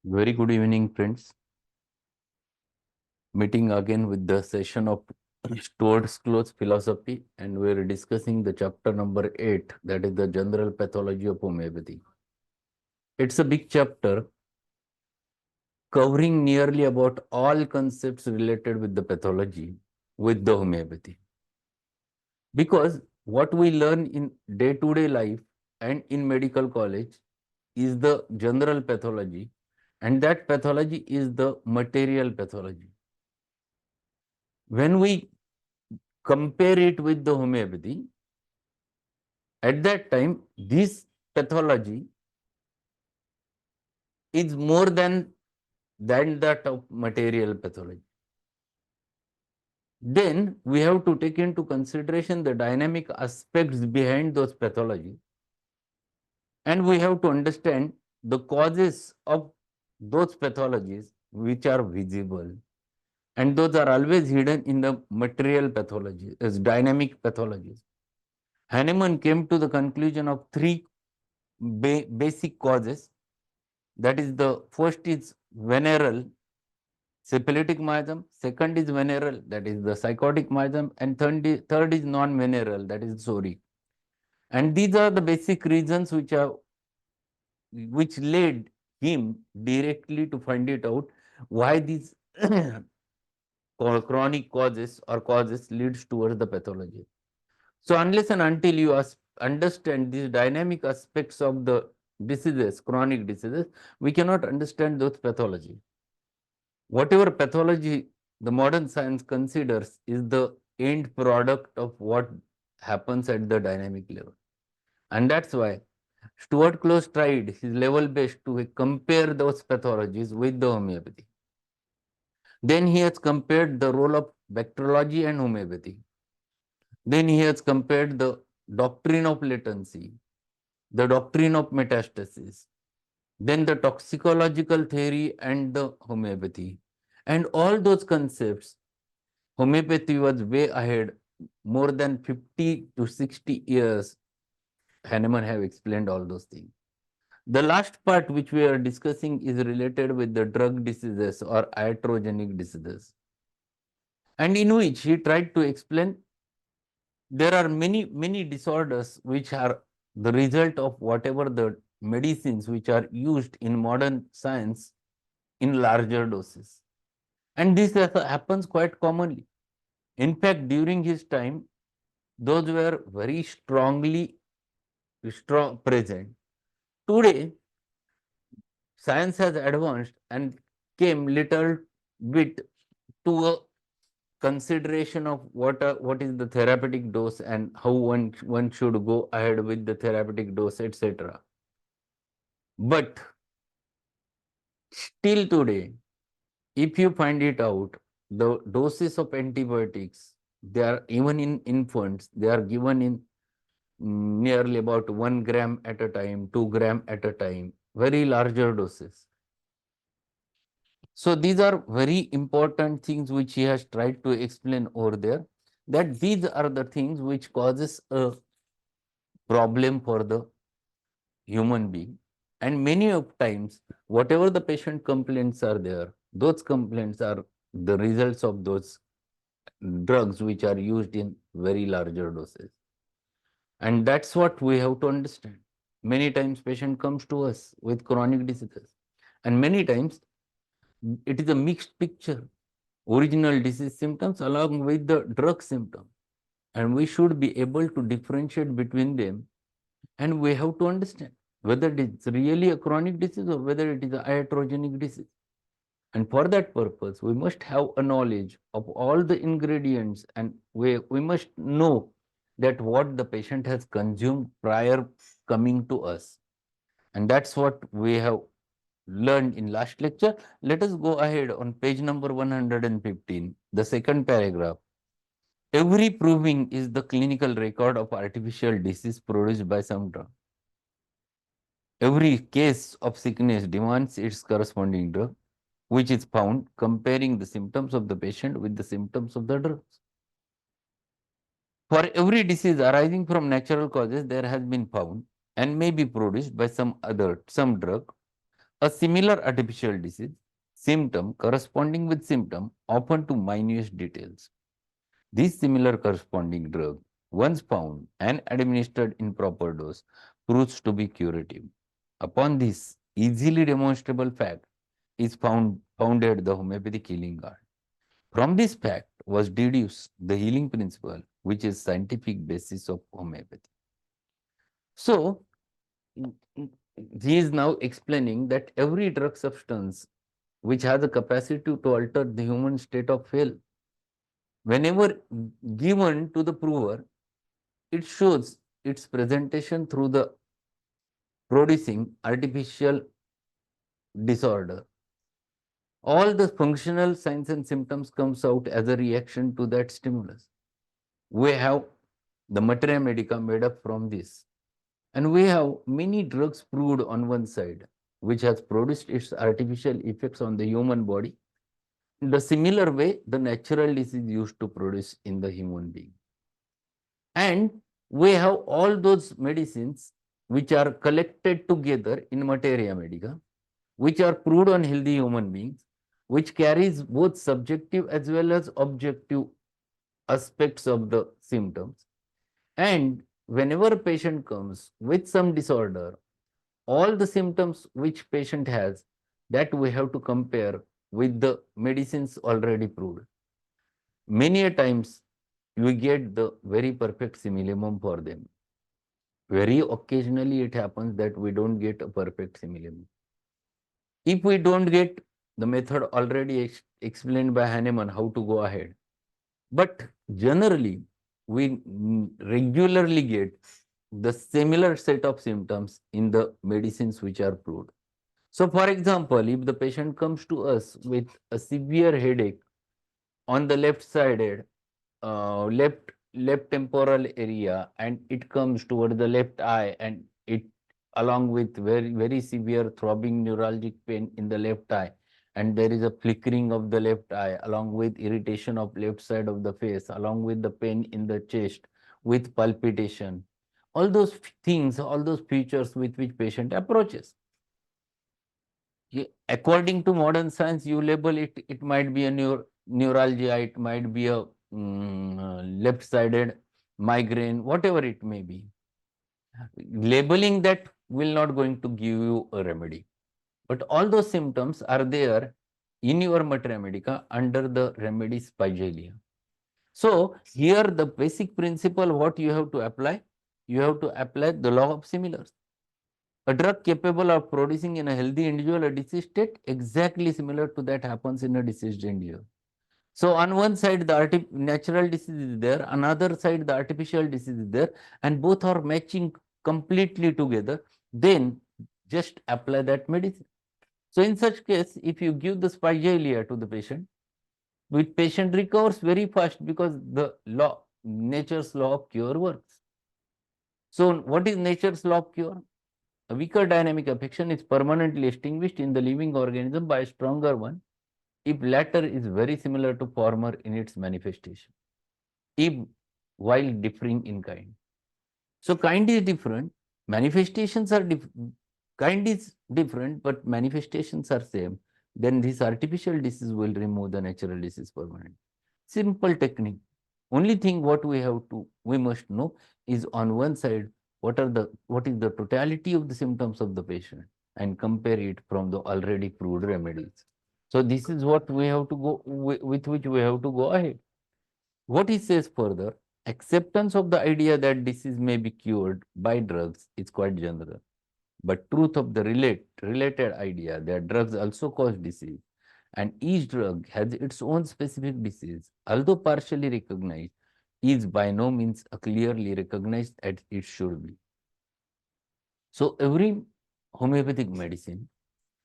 Very good evening, friends. Meeting again with the session of Stuart Close philosophy, and we're discussing the chapter number 8, that is the General Pathology of Homoeopathy. It's a big chapter covering nearly about all concepts related with the pathology with the homeopathy. Because what we learn in day-to-day life and in medical college is the general pathology, and that pathology is the material pathology. When we compare it with the homeopathy, at that time, this pathology is more than that of material pathology. Then we have to take into consideration the dynamic aspects behind those pathology, and we have to understand the causes of those pathologies which are visible, and those are always hidden in the material pathology as dynamic pathologies. Hahnemann came to the conclusion of three basic causes. That is, the first is venereal syphilitic miasm, second is venereal, that is the psychotic miasm, and third is non-venereal, that is soric. And these are the basic reasons which led him directly to find it out why these chronic causes or causes leads towards the pathology. So unless and until you understand these dynamic aspects of the diseases, chronic diseases, we cannot understand those pathology. Whatever pathology the modern science considers is the end product of what happens at the dynamic level. And that's why Stuart Close tried his level best to compare those pathologies with the homeopathy. Then he has compared the role of bacteriology and homeopathy. Then he has compared the doctrine of latency, the doctrine of metastasis, then the toxicological theory and the homeopathy. And all those concepts, homeopathy was way ahead, more than 50 to 60 years. Hahnemann have explained all those things. The last part which we are discussing is related with the drug diseases or iatrogenic diseases, and in which he tried to explain there are many disorders which are the result of whatever the medicines which are used in modern science in larger doses. And this happens quite commonly. In fact, during his time, those were very strong present. Today, science has advanced and came little bit to a consideration of what is the therapeutic dose and how one should go ahead with the therapeutic dose, etc. But still today, if you find it out, the doses of antibiotics, they are even in infants, they are given in nearly about 1 gram at a time, 2 gram at a time, very larger doses. So these are very important things which he has tried to explain over there, that these are the things which causes a problem for the human being. And many of times, whatever the patient complaints are there, those complaints are the results of those drugs which are used in very larger doses. And that's what we have to understand. Many times patient comes to us with chronic diseases, and many times it is a mixed picture, original disease symptoms along with the drug symptom, and we should be able to differentiate between them, and we have to understand whether it is really a chronic disease or whether it is a iatrogenic disease. And for that purpose, we must have a knowledge of all the ingredients, and we must know that what the patient has consumed prior coming to us. And that's what we have learned in last lecture. Let us go ahead on page number 115, the second paragraph. Every proving is the clinical record of artificial disease produced by some drug. Every case of sickness demands its corresponding drug, which is found comparing the symptoms of the patient with the symptoms of the drugs. For every disease arising from natural causes, there has been found and may be produced by some drug A similar artificial disease symptom corresponding with symptom often to minute details. This similar corresponding drug, once found and administered in proper dose, proves to be curative. Upon this easily demonstrable fact is founded the homeopathic healing art. From this fact was deduced the healing principle, which is scientific basis of homeopathy. So, he is now explaining that every drug substance which has a capacity to alter the human state of health, whenever given to the prover, it shows its presentation through the producing artificial disorder. All the functional signs and symptoms comes out as a reaction to that stimulus. We have the materia medica made up from this. And we have many drugs proved on one side, which has produced its artificial effects on the human body. In the similar way, the natural disease used to produce in the human being. And we have all those medicines which are collected together in materia medica, which are proved on healthy human beings, which carries both subjective as well as objective aspects of the symptoms. And whenever a patient comes with some disorder, all the symptoms which patient has, that we have to compare with the medicines already proved. Many a times we get the very perfect simillimum for them. Very occasionally it happens that we don't get a perfect simillimum. If we don't get the method already explained by Hahnemann how to go ahead, but generally we regularly get the similar set of symptoms in the medicines which are proved. So, for example, if the patient comes to us with a severe headache on the left sided, left temporal area, and it comes toward the left eye, and it along with very severe throbbing neuralgic pain in the left eye, and there is a flickering of the left eye along with irritation of left side of the face, along with the pain in the chest with palpitation, all those things, all those features with which patient approaches. According to modern science, you label it, it might be a neuralgia, it might be a left-sided migraine, whatever it may be. Labeling that will not going to give you a remedy. But all those symptoms are there in your materia medica under the remedy spigelia. So here the basic principle what you have to apply the law of similars. A drug capable of producing in a healthy individual a disease state exactly similar to that happens in a diseased individual. So on one side the natural disease is there, another side the artificial disease is there, and both are matching completely together. Then just apply that medicine. So in such case, if you give the spigelia to the patient, which patient recovers very fast because the nature's law of cure works. So what is nature's law of cure? A weaker dynamic affection is permanently extinguished in the living organism by a stronger one if latter is very similar to former in its manifestation, if while differing in kind. So kind is different, manifestations are different, kind is different, but manifestations are same. Then this artificial disease will remove the natural disease permanently. Simple technique. Only thing what we must know is on one side what is the totality of the symptoms of the patient and compare it from the already proved remedies. So this is what we have to go with which we have to go ahead. What he says further, acceptance of the idea that disease may be cured by drugs is quite general. But truth of the related idea that drugs also cause disease and each drug has its own specific disease, although partially recognized, is by no means clearly recognized as it should be. So every homeopathic medicine,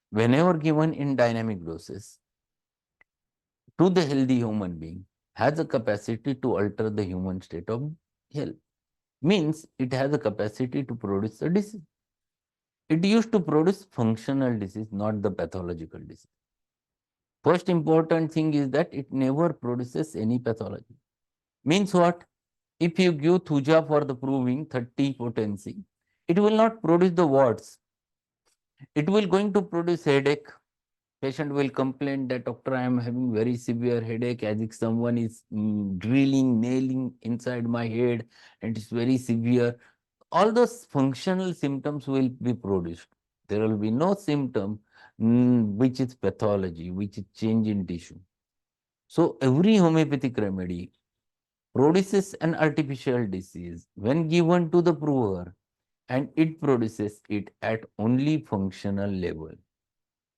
whenever given in dynamic doses to the healthy human being, has a capacity to alter the human state of health. Means it has a capacity to produce a disease. It used to produce functional disease, not the pathological disease. First important thing is that it never produces any pathology. Means what? If you give thuja for the proving 30 potency, it will not produce the warts. It will going to produce headache. Patient will complain that doctor, I am having very severe headache, as if someone is drilling, nailing inside my head, and it's very severe. All those functional symptoms will be produced. There will be no symptom which is pathology, which is change in tissue. So every homeopathic remedy produces an artificial disease when given to the prover, and it produces it at only functional level.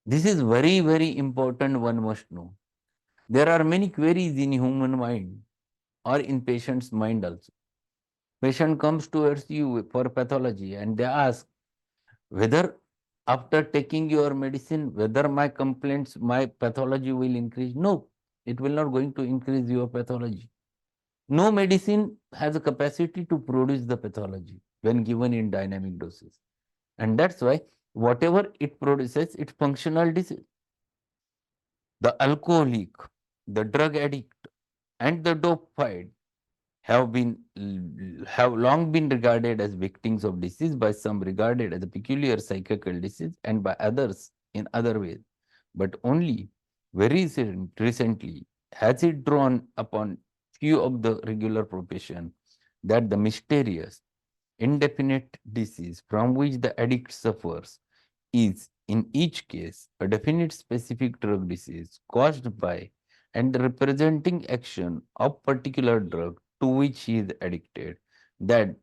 This is very, very important, one must know. There are many queries in human mind or in patient's mind also. Patient comes towards you for pathology and they ask whether after taking your medicine, whether my complaints, my pathology will increase. No, it will not going to increase your pathology. No medicine has a capacity to produce the pathology when given in dynamic doses. And that's why whatever it produces, it's functional disease. The alcoholic, the drug addict, and the dope fiend have long been regarded as victims of disease, by some regarded as a peculiar psychical disease, and by others in other ways. But only very recently has it drawn upon few of the regular profession that the mysterious, indefinite disease from which the addict suffers is in each case a definite specific drug disease caused by and representing action of particular drug to which he is addicted. That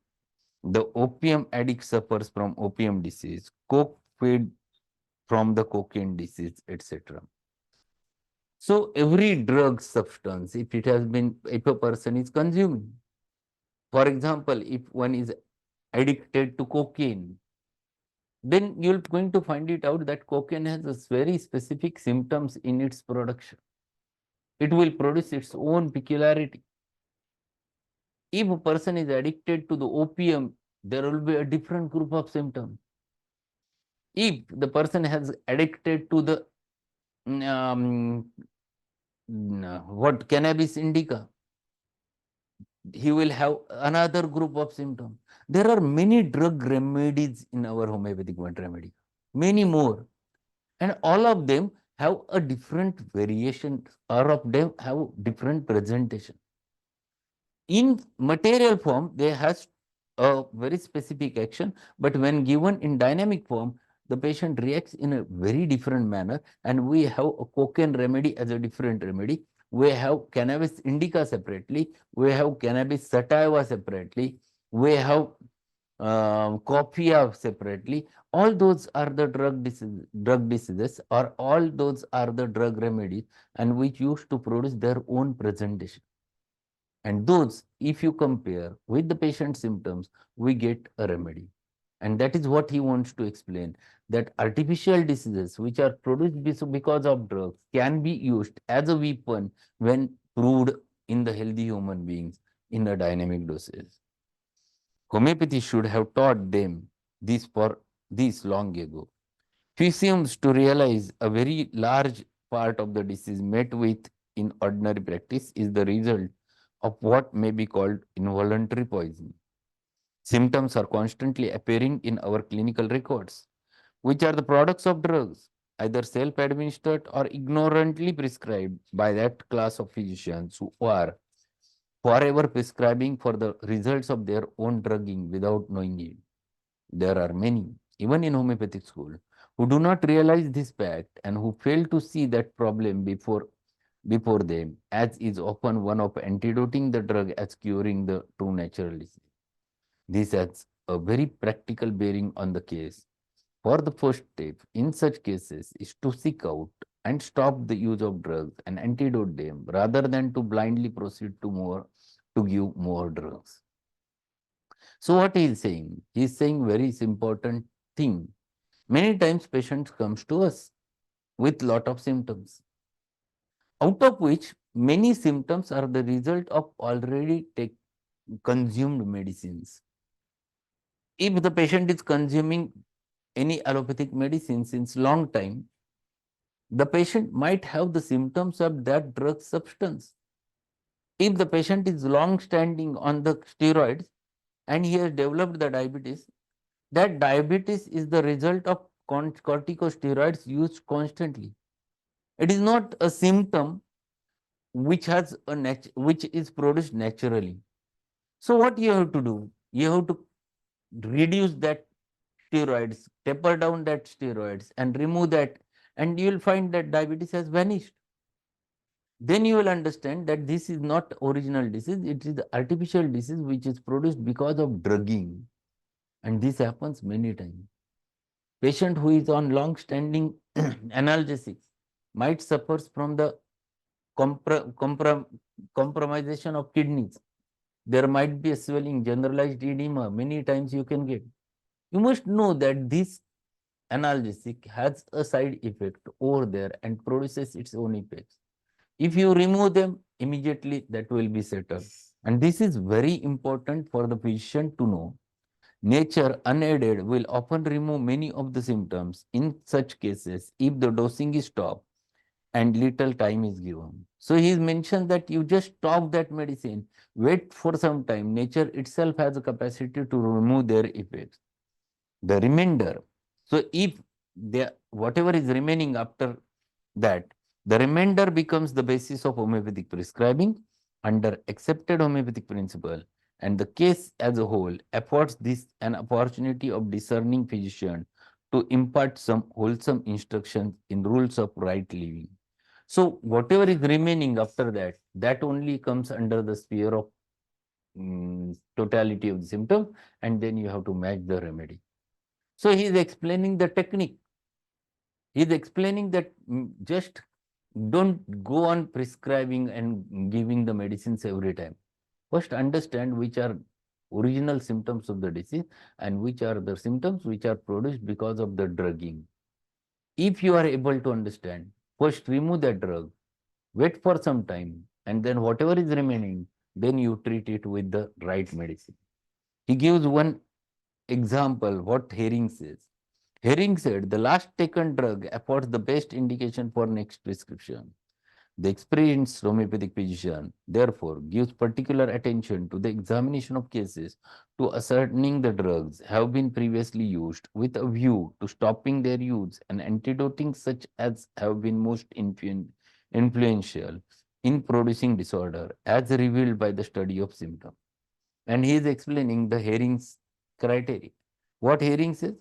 the opium addict suffers from opium disease, coke fed from the cocaine disease, etc. So every drug substance, if a person is consuming, for example, if one is addicted to cocaine, then you're going to find it out that cocaine has a very specific symptoms in its production. It will produce its own peculiarity. If a person is addicted to the opium, there will be a different group of symptoms. If the person has addicted to the what cannabis indica, he will have another group of symptoms. There are many drug remedies in our homeopathic remedy, many more. And all of them have a different variation, all of them have different presentation. In material form, they has a very specific action, but when given in dynamic form, the patient reacts in a very different manner, and we have a cocaine remedy as a different remedy. We have cannabis indica separately, we have cannabis sativa separately, we have coffee separately. All those are the drug diseases, or all those are the drug remedies, and which used to produce their own presentation. And those, if you compare with the patient's symptoms, we get a remedy. And that is what he wants to explain, that artificial diseases which are produced because of drugs can be used as a weapon when proved in the healthy human beings in a dynamic dosage. Homeopathy should have taught them this long ago. He seems to realize a very large part of the disease met with in ordinary practice is the result of what may be called involuntary poisoning. Symptoms are constantly appearing in our clinical records, which are the products of drugs, either self-administered or ignorantly prescribed by that class of physicians who are forever prescribing for the results of their own drugging without knowing it. There are many, even in homeopathic school, who do not realize this fact and who fail to see that problem before them, as is often one of antidoting the drug as curing the true natural disease. This has a very practical bearing on the case. For the first step in such cases is to seek out and stop the use of drugs and antidote them rather than to blindly proceed to give more drugs. So what he is saying? He is saying very important thing. Many times patients comes to us with lot of symptoms, out of which many symptoms are the result of already consumed medicines. If the patient is consuming any allopathic medicine since long time, the patient might have the symptoms of that drug substance. If the patient is long standing on the steroids and he has developed the diabetes, that diabetes is the result of corticosteroids used constantly. It is not a symptom which has a which is produced naturally. So what you have to do? You have to reduce that steroids, taper down that steroids and remove that, and you will find that diabetes has vanished. Then you will understand that this is not original disease, it is the artificial disease which is produced because of drugging. And this happens many times. Patient who is on long-standing analgesics might suffer from the compromisation of kidneys. There might be a swelling, generalized edema, many times you can get. You must know that this analgesic has a side effect over there and produces its own effects. If you remove them, immediately that will be settled. And this is very important for the physician to know. Nature unaided will often remove many of the symptoms in such cases if the dosing is stopped and little time is given. So he mentioned that you just stop that medicine, wait for some time. Nature itself has a capacity to remove their effects. The remainder, so if whatever is remaining after that, the remainder becomes the basis of homeopathic prescribing under accepted homeopathic principle, and the case as a whole affords this an opportunity of discerning physician to impart some wholesome instructions in rules of right living. So whatever is remaining after that, that only comes under the sphere of totality of the symptom, and then you have to match the remedy. So he is explaining the technique. He is explaining that just don't go on prescribing and giving the medicines every time. First understand which are original symptoms of the disease and which are the symptoms which are produced because of the drugging. If you are able to understand, first remove that drug, wait for some time, and then whatever is remaining, then you treat it with the right medicine. He gives one example what Herring says. Herring said the last taken drug affords the best indication for next prescription. The experienced homeopathic physician, therefore, gives particular attention to the examination of cases to ascertaining the drugs have been previously used with a view to stopping their use and antidoting such as have been most influential in producing disorder as revealed by the study of symptoms. And he is explaining the Herring's criteria. What Herring says?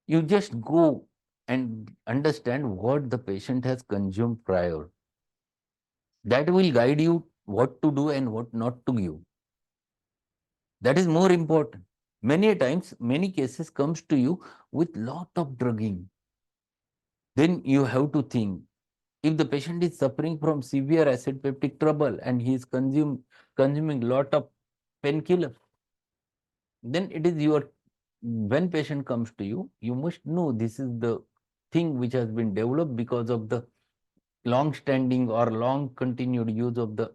You just go and understand what the patient has consumed prior. That will guide you what to do and what not to give. That is more important. Many times, many cases comes to you with lot of drugging. Then you have to think, if the patient is suffering from severe acid peptic trouble and he is consuming lot of painkiller, then it is your, when patient comes to you, you must know this is the thing which has been developed because of the long standing or long continued use of the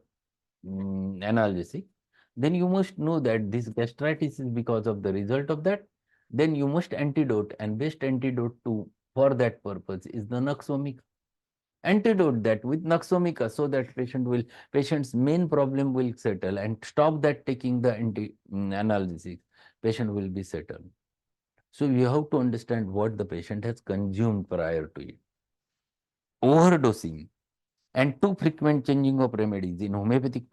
analgesic. Then you must know that this gastritis is because of the result of that. Then you must antidote, and best antidote to for that purpose is the Naxomica. Antidote that with Naxomica so that patient's main problem will settle, and stop that taking the analgesic. Patient will be settled. So you have to understand what the patient has consumed prior to it. Overdosing and too frequent changing of remedies in homeopathic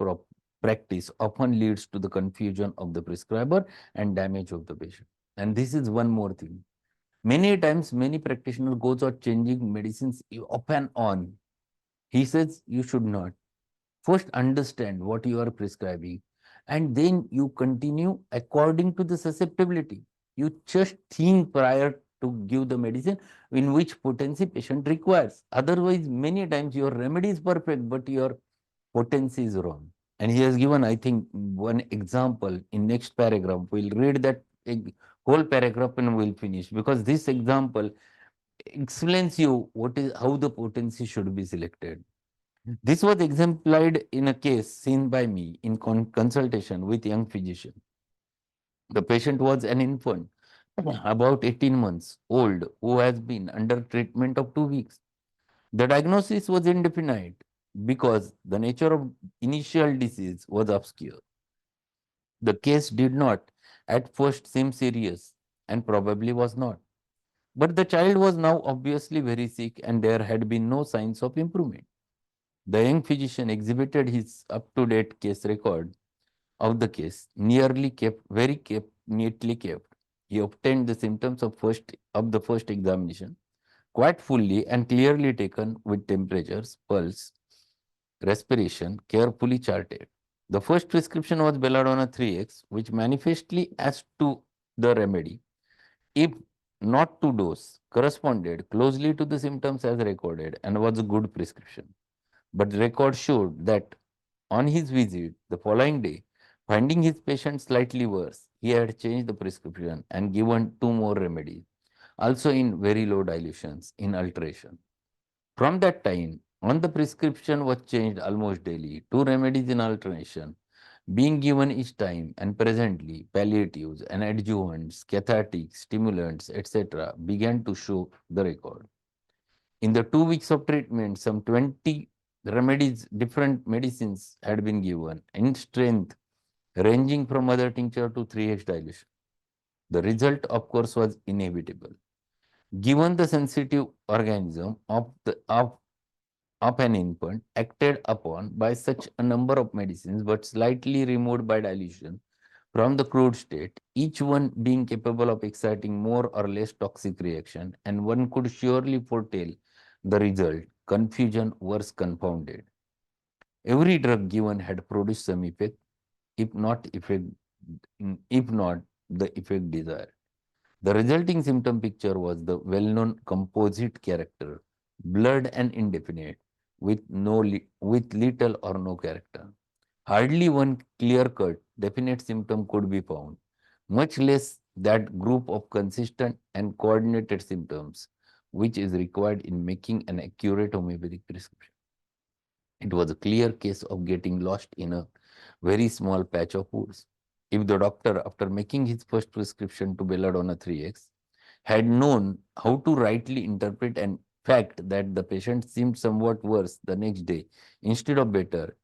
practice often leads to the confusion of the prescriber and damage of the patient. And this is one more thing. Many times, many practitioners goes on changing medicines off and on. He says you should not. First understand what you are prescribing, and then you continue according to the susceptibility. You just think prior to give the medicine in which potency patient requires. Otherwise, many times your remedy is perfect, but your potency is wrong. And he has given, I think, one example in next paragraph. We'll read that whole paragraph and we'll finish, because this example explains you what is how the potency should be selected. This was exemplified in a case seen by me in consultation with young physician. The patient was an infant, about 18 months old, who has been under treatment of 2 weeks. The diagnosis was indefinite because the nature of initial disease was obscure. The case did not at first seem serious and probably was not. But the child was now obviously very sick and there had been no signs of improvement. The young physician exhibited his up-to-date case record of the case, neatly kept. He obtained the symptoms of the first examination quite fully and clearly taken with temperatures, pulse, respiration, carefully charted. The first prescription was belladonna 3x, which manifestly as to the remedy, if not to dose, corresponded closely to the symptoms as recorded and was a good prescription. But the record showed that on his visit the following day, finding his patient slightly worse, he had changed the prescription and given two more remedies, also in very low dilutions in alteration. From that time on, the prescription was changed almost daily, two remedies in alternation being given each time, and presently palliatives and adjuvants, cathartics, stimulants, etc. began to show the record. In the 2 weeks of treatment, some 20 remedies, different medicines had been given in strength ranging from mother tincture to 3x dilution. The result, of course, was inevitable. Given the sensitive organism of an infant acted upon by such a number of medicines but slightly removed by dilution from the crude state, each one being capable of exciting more or less toxic reaction, and one could surely foretell the result, confusion was confounded. Every drug given had produced some effect, if not effect, if not the effect desired. The resulting symptom picture was the well-known composite character, blurred and indefinite, with little or no character. Hardly one clear-cut, definite symptom could be found, much less that group of consistent and coordinated symptoms which is required in making an accurate homeopathic prescription. It was a clear case of getting lost in a very small patch of woods. If the doctor, after making his first prescription to belladonna 3x, had known how to rightly interpret and fact that the patient seemed somewhat worse the next day instead of better,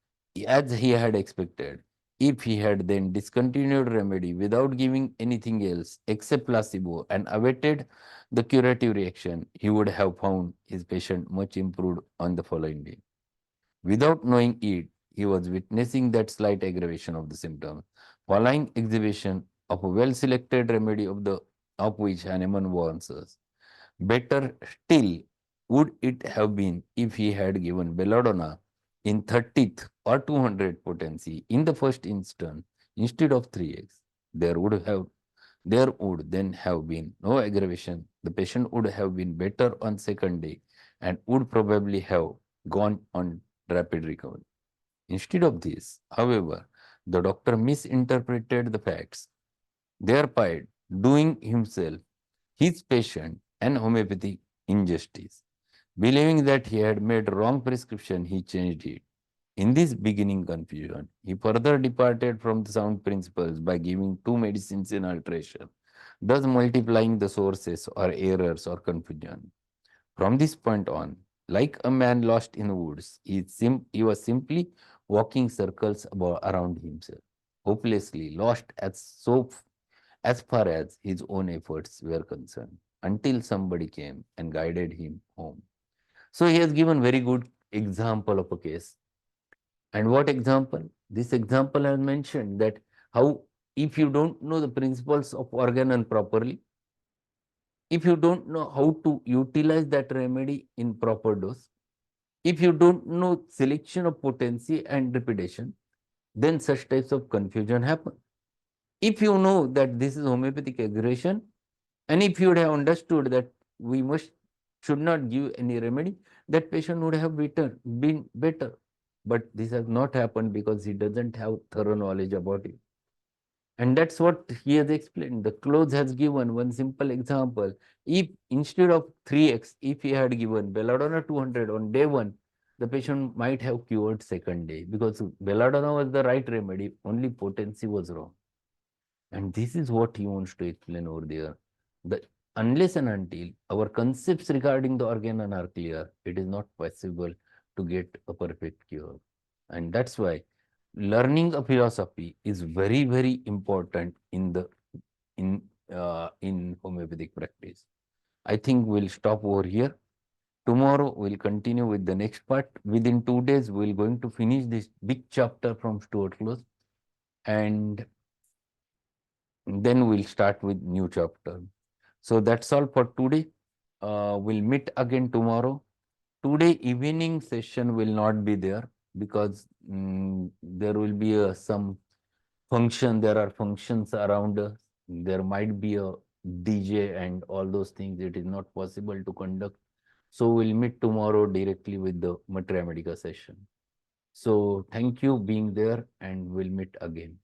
as he had expected, if he had then discontinued remedy without giving anything else except placebo and awaited the curative reaction, he would have found his patient much improved on the following day. Without knowing it, he was witnessing that slight aggravation of the symptoms, following exhibition of a well-selected remedy of which Hahnemann warns us. Better still would it have been if he had given belladonna in 30th or 200 potency in the first instance instead of 3x. There would then have been no aggravation. The patient would have been better on second day and would probably have gone on rapid recovery. Instead of this, however, the doctor misinterpreted the facts, thereby doing himself, his patient, and homeopathic injustice. Believing that he had made wrong prescription, he changed it. In this beginning confusion, he further departed from the sound principles by giving two medicines in alteration, thus multiplying the sources or errors or confusion. From this point on, like a man lost in the woods, he was simply walking circles around himself, hopelessly lost as far as his own efforts were concerned, until somebody came and guided him home. So he has given very good example of a case. And what example? This example has mentioned that how if you don't know the principles of organon properly, if you don't know how to utilize that remedy in proper dose, if you don't know selection of potency and repetition, then such types of confusion happen. If you know that this is homeopathic aggression, and if you would have understood that we should not give any remedy, that patient would have been better. But this has not happened because he doesn't have thorough knowledge about it. And that's what he has explained. The Close has given one simple example. If instead of 3x, if he had given belladonna 200 on day one, the patient might have cured second day because belladonna was the right remedy, only potency was wrong. And this is what he wants to explain over there. The unless and until our concepts regarding the organon are clear, it is not possible to get a perfect cure. And that's why learning a philosophy is very, very important in homeopathic practice. I think we'll stop over here. Tomorrow we'll continue with the next part. Within 2 days, we're going to finish this big chapter from Stuart Close, and then we'll start with new chapter. So that's all for today. We'll meet again tomorrow. Today evening session will not be there because there will be some function. There are functions around us. There might be a DJ and all those things. It is not possible to conduct. So we'll meet tomorrow directly with the Materia Medica session. So thank you being there, and we'll meet again.